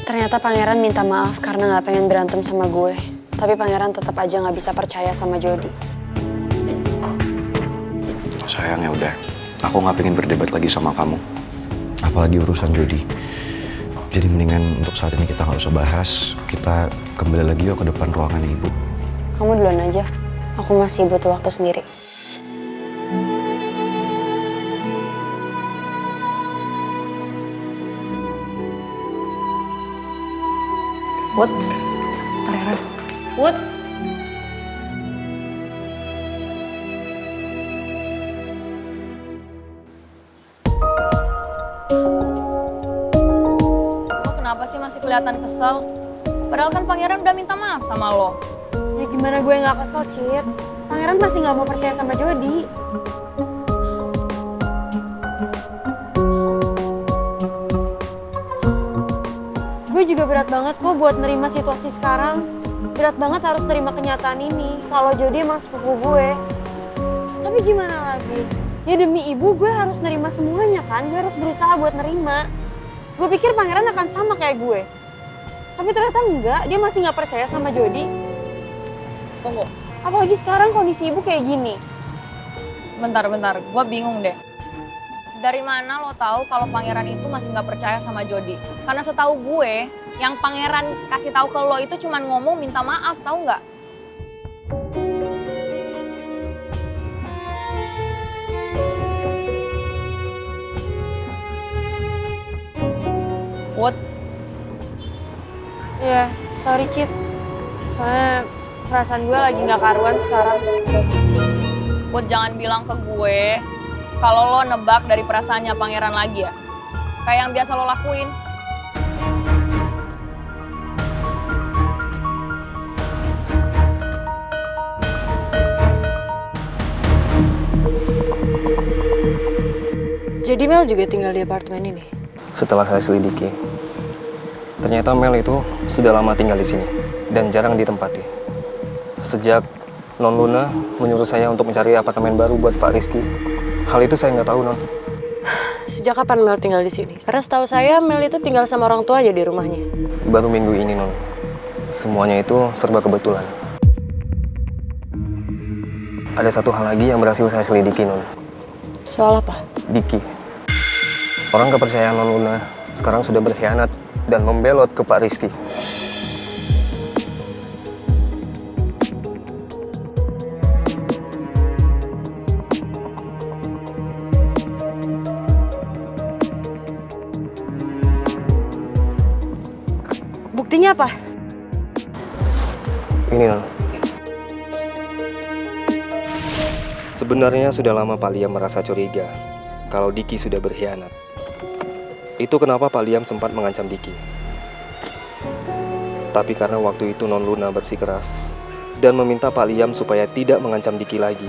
Ternyata pangeran minta maaf karena gak pengen berantem sama gue. Tapi pangeran tetap aja gak bisa percaya sama Jody. Sayang ya udah, aku gak pengen berdebat lagi sama kamu. Apalagi urusan Jody. Jadi mendingan untuk saat ini kita gak usah bahas. Kita kembali lagi yuk ke depan ruangan ibu. Kamu duluan aja. Aku masih butuh waktu sendiri. Wood, Tarera. Wood. Lo kenapa sih masih kelihatan kesel? Padahal kan pangeran udah minta maaf sama lo. Ya gimana gue gak kesel, Cid? Pangeran masih gak mau percaya sama Jody. Gue juga berat banget kok buat nerima situasi sekarang. Berat banget harus terima kenyataan ini. Kalau Jody emang sepupu gue. Tapi gimana lagi? Ya demi ibu gue harus nerima semuanya kan. Gue harus berusaha buat nerima. Gue pikir pangeran akan sama kayak gue. Tapi ternyata enggak. Dia masih gak percaya sama Jody. Tunggu, Apalagi sekarang kondisi ibu kayak gini. bentar, gue bingung deh. Dari mana lo tahu kalau pangeran itu masih nggak percaya sama Jody? Karena setahu gue, yang pangeran kasih tahu ke lo itu cuman ngomong minta maaf, tahu nggak? What? Ya, sorry Cid. Soalnya perasaan gue lagi gak karuan sekarang. What, jangan bilang ke gue kalau lo nebak dari perasaannya pangeran lagi ya. Kayak yang biasa lo lakuin. Jadi Mel juga tinggal di apartemen ini? Setelah saya selidiki, ternyata Mel itu sudah lama tinggal di sini dan jarang ditempati. Sejak Non Luna menyuruh saya untuk mencari apartemen baru buat Pak Rizky, hal itu saya nggak tahu, Non. Sejak kapan Mel tinggal di sini? Karena setahu saya Mel itu tinggal sama orang tua aja di rumahnya. Baru minggu ini, Non. Semuanya itu serba kebetulan. Ada satu hal lagi yang berhasil saya selidiki, Non. Soal apa? Diki. Orang kepercayaan Non Luna sekarang sudah berkhianat dan membelot ke Pak Rizky. Buktinya apa? Ini, Non. Sebenarnya sudah lama Pak Liam merasa curiga kalau Diki sudah berkhianat. Itu kenapa Pak Liam sempat mengancam Diki. Tapi karena waktu itu Non Luna bersikeras dan meminta Pak Liam supaya tidak mengancam Diki lagi,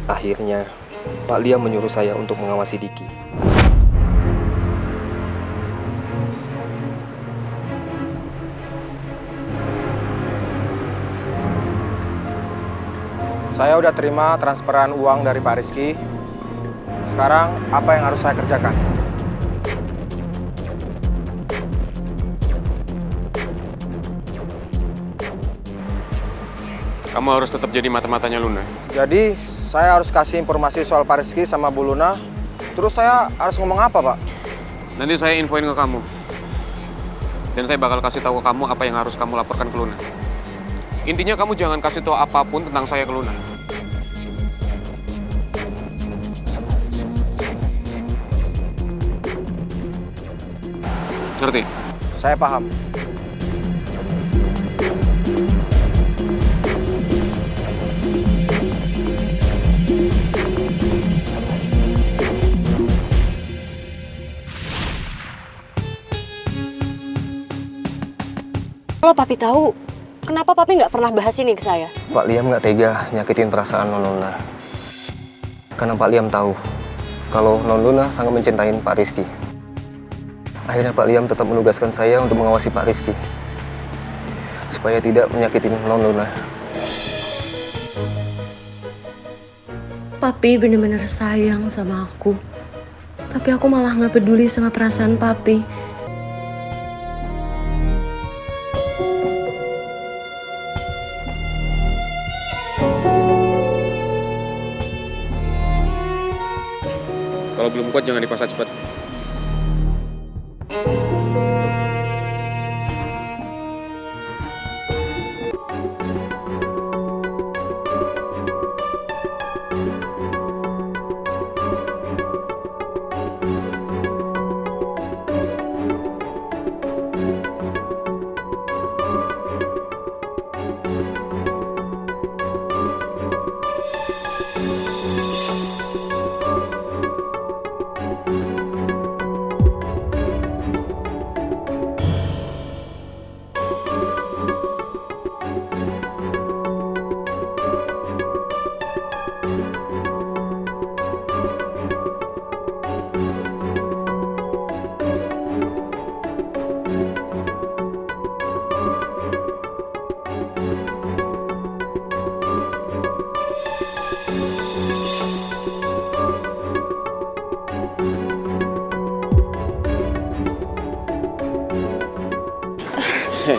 akhirnya Pak Liam menyuruh saya untuk mengawasi Diki. Saya udah terima transferan uang dari Pak Rizky. Sekarang apa yang harus saya kerjakan? Kamu harus tetap jadi mata-matanya Luna. Jadi saya harus kasih informasi soal Pak Rizky sama Bu Luna. Terus saya harus ngomong apa, Pak? Nanti saya infoin ke kamu. Dan saya bakal kasih tahu ke kamu apa yang harus kamu laporkan ke Luna. Intinya kamu jangan kasih tahu apapun tentang saya ke Luna. Ngerti? Saya paham. Kalau papi tahu, kenapa papi nggak pernah bahas ini ke saya? Pak Liam nggak tega nyakitin perasaan Non Luna. Karena Pak Liam tahu kalau Non Luna sangat mencintai Pak Rizky. Akhirnya Pak Liam tetap menugaskan saya untuk mengawasi Pak Rizky supaya tidak menyakitin Non Luna. Papi bener-bener sayang sama aku. Tapi aku malah nggak peduli sama perasaan papi. belum kuat jangan dipaksa cepet.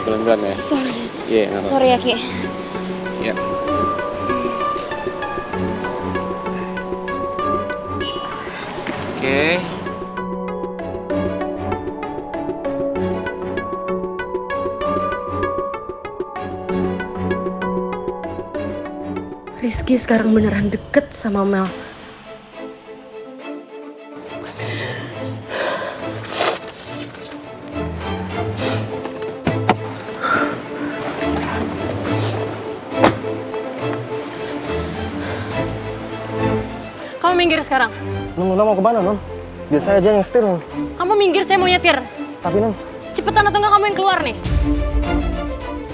Pelan-pelan ya. Sorry. Iya, nggak apa-apa. Sorry ya, Ki. Iya. Oke. Rizky sekarang beneran deket sama Mel. Kamu minggir sekarang. Nona mau kemana, Non? Biar saya aja yang setir, Non. Kamu minggir, saya mau nyetir. Tapi, Non. Cepetan atau enggak kamu yang keluar nih?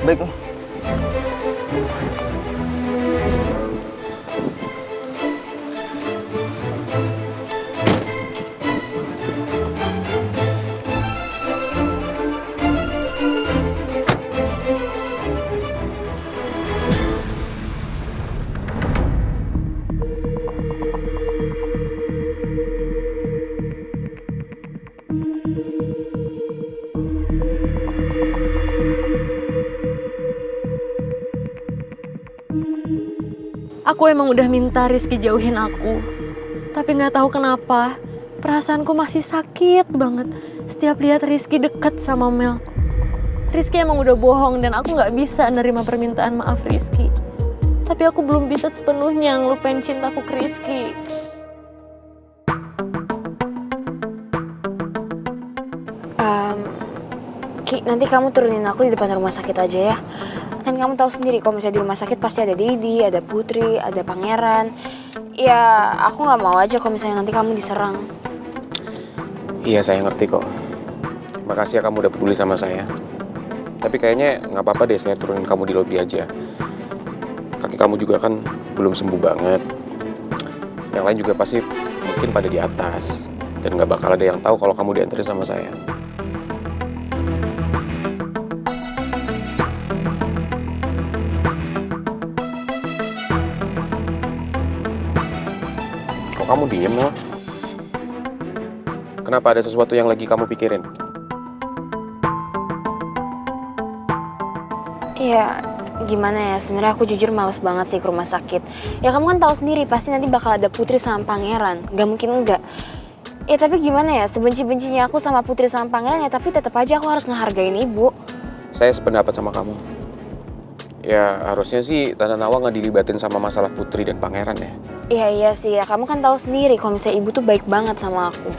Baik, Non. Aku emang udah minta Rizky jauhin aku. Tapi nggak tahu kenapa, perasaanku masih sakit banget setiap lihat Rizky deket sama Mel. Rizky emang udah bohong dan aku nggak bisa nerima permintaan maaf Rizky. Tapi aku belum bisa sepenuhnya ngelupain cintaku ke Rizky. Ki, nanti kamu turunin aku di depan rumah sakit aja ya. Kan kamu tahu sendiri kalau misalnya di rumah sakit pasti ada Didi, ada Putri, ada Pangeran. Ya, aku nggak mau aja kalau misalnya nanti kamu diserang. Iya, saya ngerti kok. Makasih ya kamu udah peduli sama saya. Tapi kayaknya nggak apa-apa deh saya turunin kamu di lobi aja. Kaki kamu juga kan belum sembuh banget. Yang lain juga pasti mungkin pada di atas. Dan nggak bakal ada yang tahu kalau kamu diantarin sama saya. Kok kamu diem, Mel? Kenapa ada sesuatu yang lagi kamu pikirin? Ya, gimana ya, sebenarnya aku jujur males banget sih ke rumah sakit. Ya kamu kan tahu sendiri, pasti nanti bakal ada Putri sama Pangeran. Gak mungkin enggak. Ya tapi gimana ya, sebenci-bencinya aku sama Putri sama Pangeran ya, tapi tetap aja aku harus ngehargain ibu. Saya sependapat sama kamu. Ya harusnya sih Tante Nawang nggak dilibatin sama masalah Putri dan Pangeran ya. Iya sih ya, kamu kan tahu sendiri kalau misalnya ibu tuh baik banget sama aku.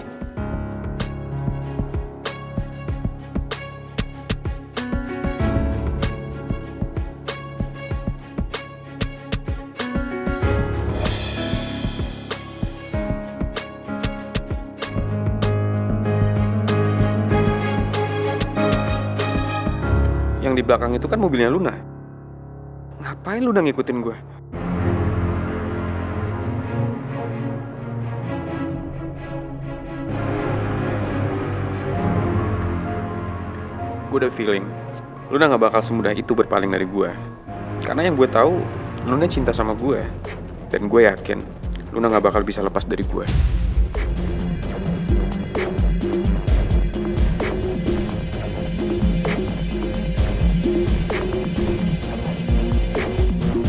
Yang di belakang itu kan mobilnya Luna. Ngapain Luna ngikutin gue? Gue udah feeling, Luna gak bakal semudah itu berpaling dari gue. Karena yang gue tahu, Luna cinta sama gue. Dan gue yakin, Luna gak bakal bisa lepas dari gue.